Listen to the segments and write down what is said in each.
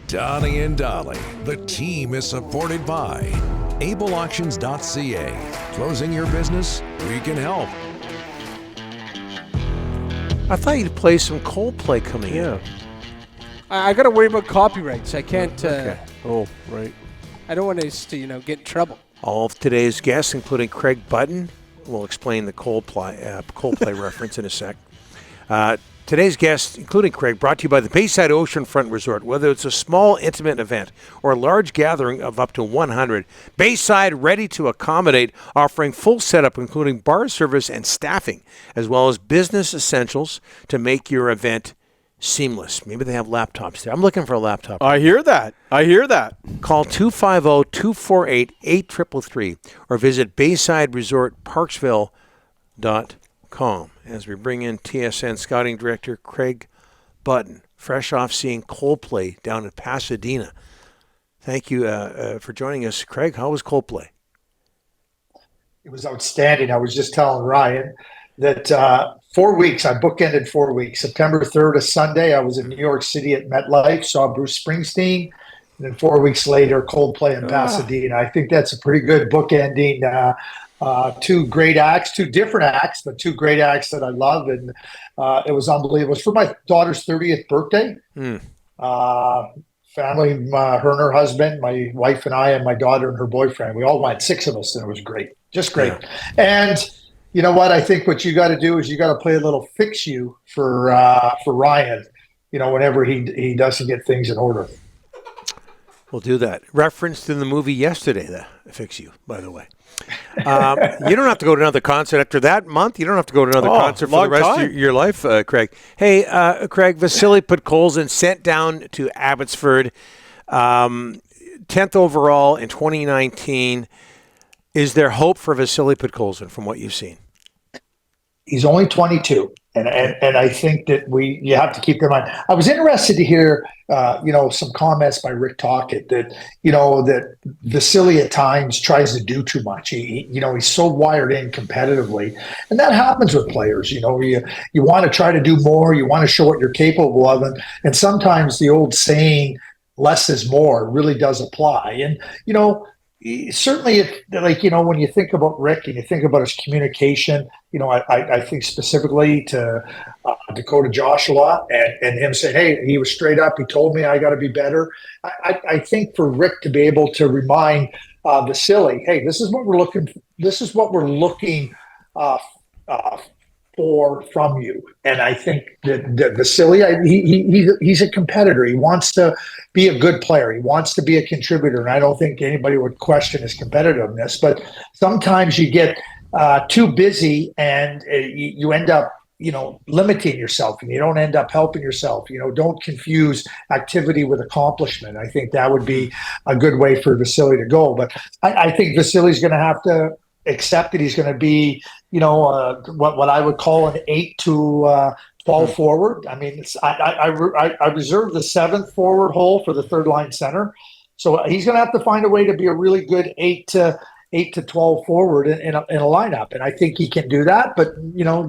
Donnie and Dolly. The team is supported by ableauctions.ca. Closing your business? We can help. I thought you'd play some Coldplay coming in. I got to worry about copyrights. I can't. Okay. Oh, right. I don't want us to, get in trouble. All of today's guests, including Craig Button, will explain the Coldplay reference in a sec. Today's guests, including Craig, brought to you by the Bayside Oceanfront Resort. Whether it's a small, intimate event or a large gathering of up to 100, Bayside ready to accommodate, offering full setup, including bar service and staffing, as well as business essentials to make your event seamless. Maybe they have laptops there. I'm looking for a laptop. I hear that. Call 250-248-8333 or visit BaysideResortParksville.com as we bring in TSN Scouting Director Craig Button, fresh off seeing Coldplay down in Pasadena. Thank you for joining us, Craig. How was Coldplay? It was outstanding. I was just telling Ryan that 4 weeks, I bookended 4 weeks. September 3rd, a Sunday, I was in New York City at MetLife, saw Bruce Springsteen, and then 4 weeks later, Coldplay in Pasadena. I think that's a pretty good bookending. Two great acts, two different acts, but two great acts that I love, and it was unbelievable. It was for my daughter's 30th birthday. Family, her and her husband, my wife and I, and my daughter and her boyfriend. We all went, 6 of us, and it was great, just great. Yeah. And you know what? I think what you got to do is you got to play a little fix you for Ryan. Whenever he doesn't get things in order. We'll do that. Referenced in the movie yesterday, the Fix You, by the way. You don't have to go to another concert after that month. You don't have to go to another concert for the rest of your life, Craig. Hey, Craig, Vasily Podkolzin sent down to Abbotsford, 10th overall in 2019. Is there hope for Vasily Podkolzin from what you've seen? He's only 22. And I think that you have to keep in mind. I was interested to hear, some comments by Rick Tocchet that Vasily at times tries to do too much. He's so wired in competitively, and that happens with players. You want to try to do more. You want to show what you're capable of, and sometimes the old saying, "Less is more," really does apply. And certainly, when you think about Rick and you think about his communication, I think specifically to Dakota Joshua and him saying, "Hey, he was straight up. He told me I got to be better." I think for Rick to be able to remind Vasily, "Hey, this is what we're looking. This is what we're looking for from you." And I think that Vasily, he's a competitor. He wants to be a good player. He wants to be a contributor. And I don't think anybody would question his competitiveness. But sometimes you get too busy and you end up, limiting yourself, and you don't end up helping yourself. Don't confuse activity with accomplishment. I think that would be a good way for Vasily to go. But I think Vasily's going to have to accept that he's going to be, what I would call an 8 to 12 forward. I mean, I reserve the 7th forward hole for the third line center. So he's going to have to find a way to be a really good 8 to 12 forward in a lineup. And I think he can do that, but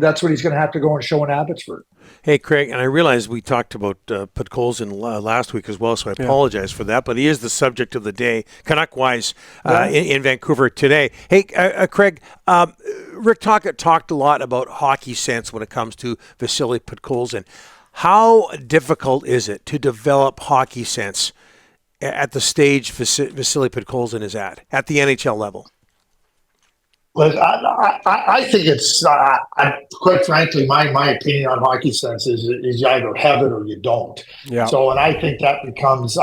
that's what he's going to have to go and show in Abbotsford. Hey, Craig, and I realize we talked about Podkolzin last week as well, so I apologize for that, but he is the subject of the day, Canuck-wise, in Vancouver today. Hey, Craig, Rick Tocchet talked a lot about hockey sense when it comes to Vasily Podkolzin. How difficult is it to develop hockey sense at the stage Vasily Podkolzin is at the NHL level? Well, I think it's quite frankly, my opinion on hockey sense is you either have it or you don't. Yeah. So, and I think that becomes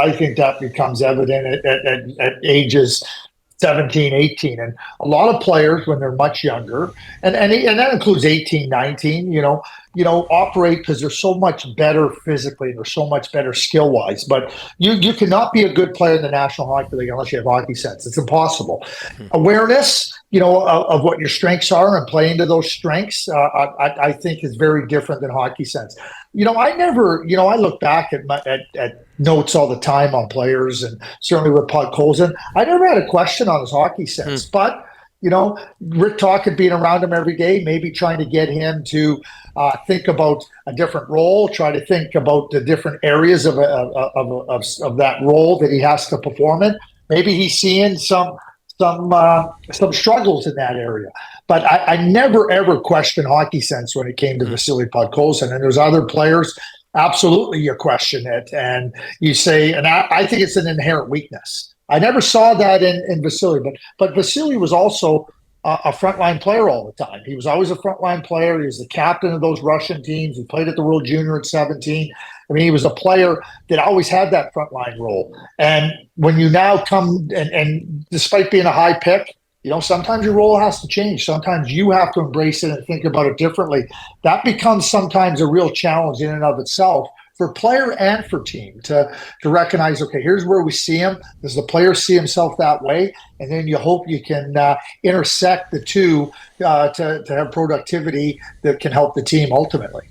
evident at ages 17, 18, and a lot of players when they're much younger, and that includes 18, 19, operate because they're so much better physically, they're so much better skill wise. But you cannot be a good player in the National Hockey League unless you have hockey sense. It's impossible. Awareness, of what your strengths are and playing to those strengths, I think is very different than hockey sense. I look back at notes all the time on players, and certainly with Podkolzin, I never had a question on his hockey sense. But Rick Tocchet being around him every day, maybe trying to get him to think about a different role, try to think about the different areas of that role that he has to perform in. Maybe he's seeing some struggles in that area. But I never, ever questioned hockey sense when it came to Vasily Podkolzin. And there's other players, absolutely you question it. And you say, and I think it's an inherent weakness. I never saw that in Vasily. But Vasily was also a frontline player all the time. He was always a frontline player. He was the captain of those Russian teams. He played at the World Junior at 17. I mean, he was a player that always had that frontline role. And when you now come and despite being a high pick, sometimes your role has to change. Sometimes you have to embrace it and think about it differently. That becomes sometimes a real challenge in and of itself for player and for team to recognize, okay, here's where we see him. Does the player see himself that way? And then you hope you can intersect the two to have productivity that can help the team ultimately.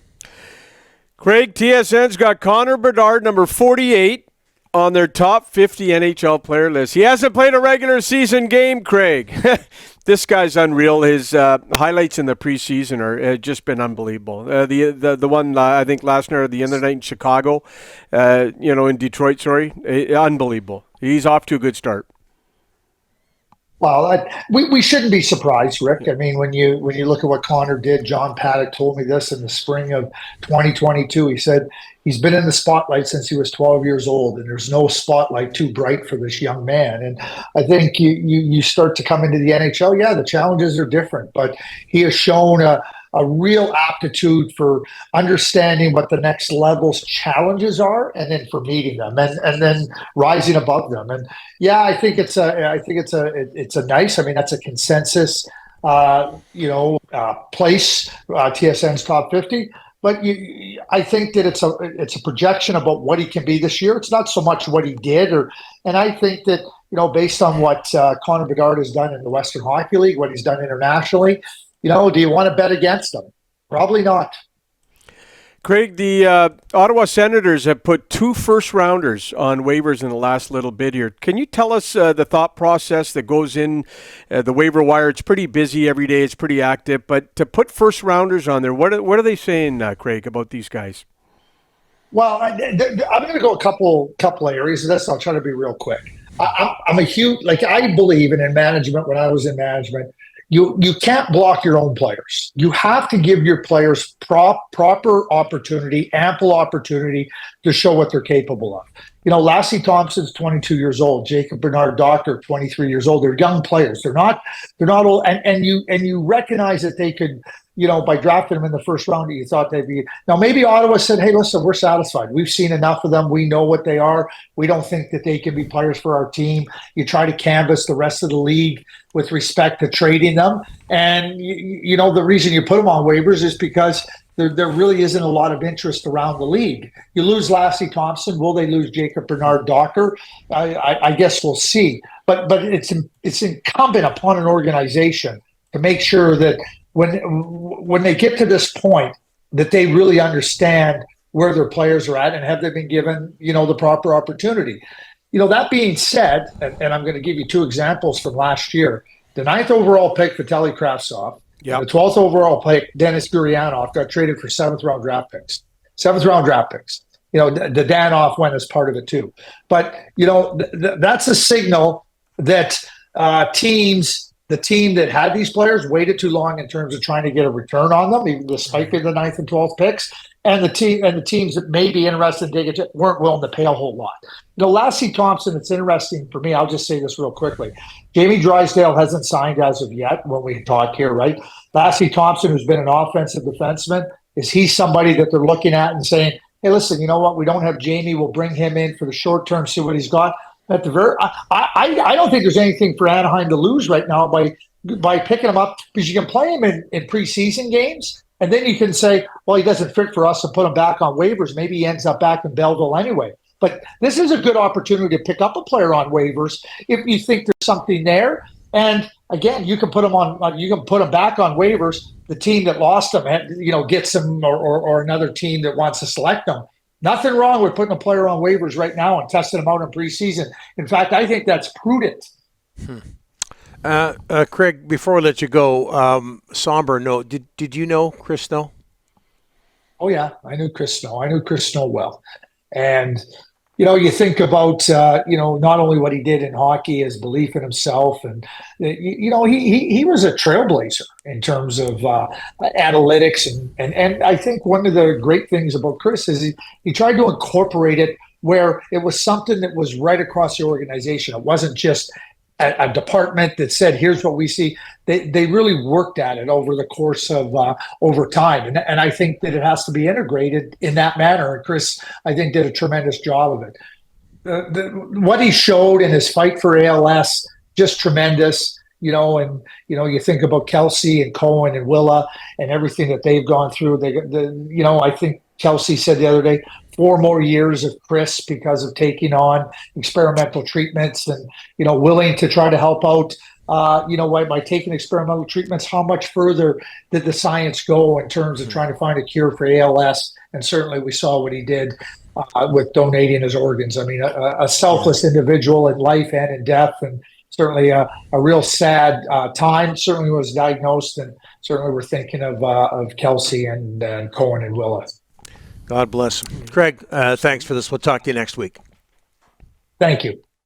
Craig, TSN's got Conor Bedard, number 48, on their top 50 NHL player list. He hasn't played a regular season game, Craig. This guy's unreal. His highlights in the preseason are just been unbelievable. The one I think last night or the other night in Chicago, in Detroit, unbelievable. He's off to a good start. Well, we shouldn't be surprised, Rick. I mean, when you look at what Conor did, John Paddock told me this in the spring of 2022. He said he's been in the spotlight since he was 12 years old, and there's no spotlight too bright for this young man. And I think you start to come into the NHL, yeah, the challenges are different, but he has shown a real aptitude for understanding what the next level's challenges are, and then for meeting them, and then rising above them. And yeah, I think it's a nice. I mean, that's a consensus, place, TSN's top 50. But I think that it's a projection about what he can be this year. It's not so much what he did, and I think that based on what Conor Bedard has done in the Western Hockey League, what he's done internationally. Do you want to bet against them? Probably not. Craig, the Ottawa Senators have put 2 first-rounders on waivers in the last little bit here. Can you tell us the thought process that goes in the waiver wire? It's pretty busy every day. It's pretty active. But to put first-rounders on there, what are they saying, Craig, about these guys? Well, I'm going to go a couple of areas of this. I'll try to be real quick. I'm a huge, I believe in management when I was in management, You can't block your own players. You have to give your players proper opportunity, ample opportunity to show what they're capable of. Lassie Thompson's 22 years old. Jacob Bernard Docker, 23 years old. They're young players. They're not old. And you recognize that they could, by drafting them in the first round, you thought they'd be. Now, maybe Ottawa said, hey, listen, we're satisfied. We've seen enough of them. We know what they are. We don't think that they can be players for our team. You try to canvass the rest of the league with respect to trading them. And, the reason you put them on waivers is because there really isn't a lot of interest around the league. You lose Lassie Thompson. Will they lose Jacob Bernard Docker? I guess we'll see. But it's incumbent upon an organization to make sure that when they get to this point, that they really understand where their players are at and have they been given, the proper opportunity. That being said, and I'm going to give you 2 examples from last year. The 9th overall pick, Vitaly Kravtsov. Yep. The 12th overall pick, Denis Gurianov, got traded for 7th round draft picks. The Danoff went as part of it too. But, that's a signal that the team that had these players waited too long in terms of trying to get a return on them, even despite being the 9th and 12th picks. And the teams that may be interested in taking it weren't willing to pay a whole lot. Lassie Thompson, it's interesting for me. I'll just say this real quickly. Jamie Drysdale hasn't signed as of yet when we talk here, right? Lassie Thompson, who's been an offensive defenseman, is he somebody that they're looking at and saying, hey, listen, you know what? We don't have Jamie. We'll bring him in for the short term, see what he's got. At the I don't think there's anything for Anaheim to lose right now by picking him up, because you can play him in preseason games. And then you can say, well, he doesn't fit for us, and put him back on waivers. Maybe he ends up back in Belleville anyway. But this is a good opportunity to pick up a player on waivers if you think there's something there. And again, you can put him on. You can put him back on waivers. The team that lost him, gets him, or another team that wants to select him. Nothing wrong with putting a player on waivers right now and testing him out in preseason. In fact, I think that's prudent. Craig, before we let you go, somber note. Did you know, Chris, know? Oh yeah, I knew Chris Snow. I knew Chris Snow well, and you think about not only what he did in hockey, his belief in himself, and he was a trailblazer in terms of analytics, and I think one of the great things about Chris is he tried to incorporate it where it was something that was right across the organization. It wasn't just a department that said, here's what we see. They really worked at it over the course of over time. And I think that it has to be integrated in that manner. And Chris, I think, did a tremendous job of it. What he showed in his fight for ALS, just tremendous. And you think about Kelsey and Cohen and Willa and everything that they've gone through. I think Kelsey said the other day, 4 more years of Chris because of taking on experimental treatments and, willing to try to help out, by taking experimental treatments. How much further did the science go in terms of trying to find a cure for ALS? And certainly we saw what he did with donating his organs. I mean, a selfless individual in life and in death, and certainly a real sad time. Certainly was diagnosed, and certainly we're thinking of Kelsey and Cohen and Willa. God bless. Craig, thanks for this. We'll talk to you next week. Thank you.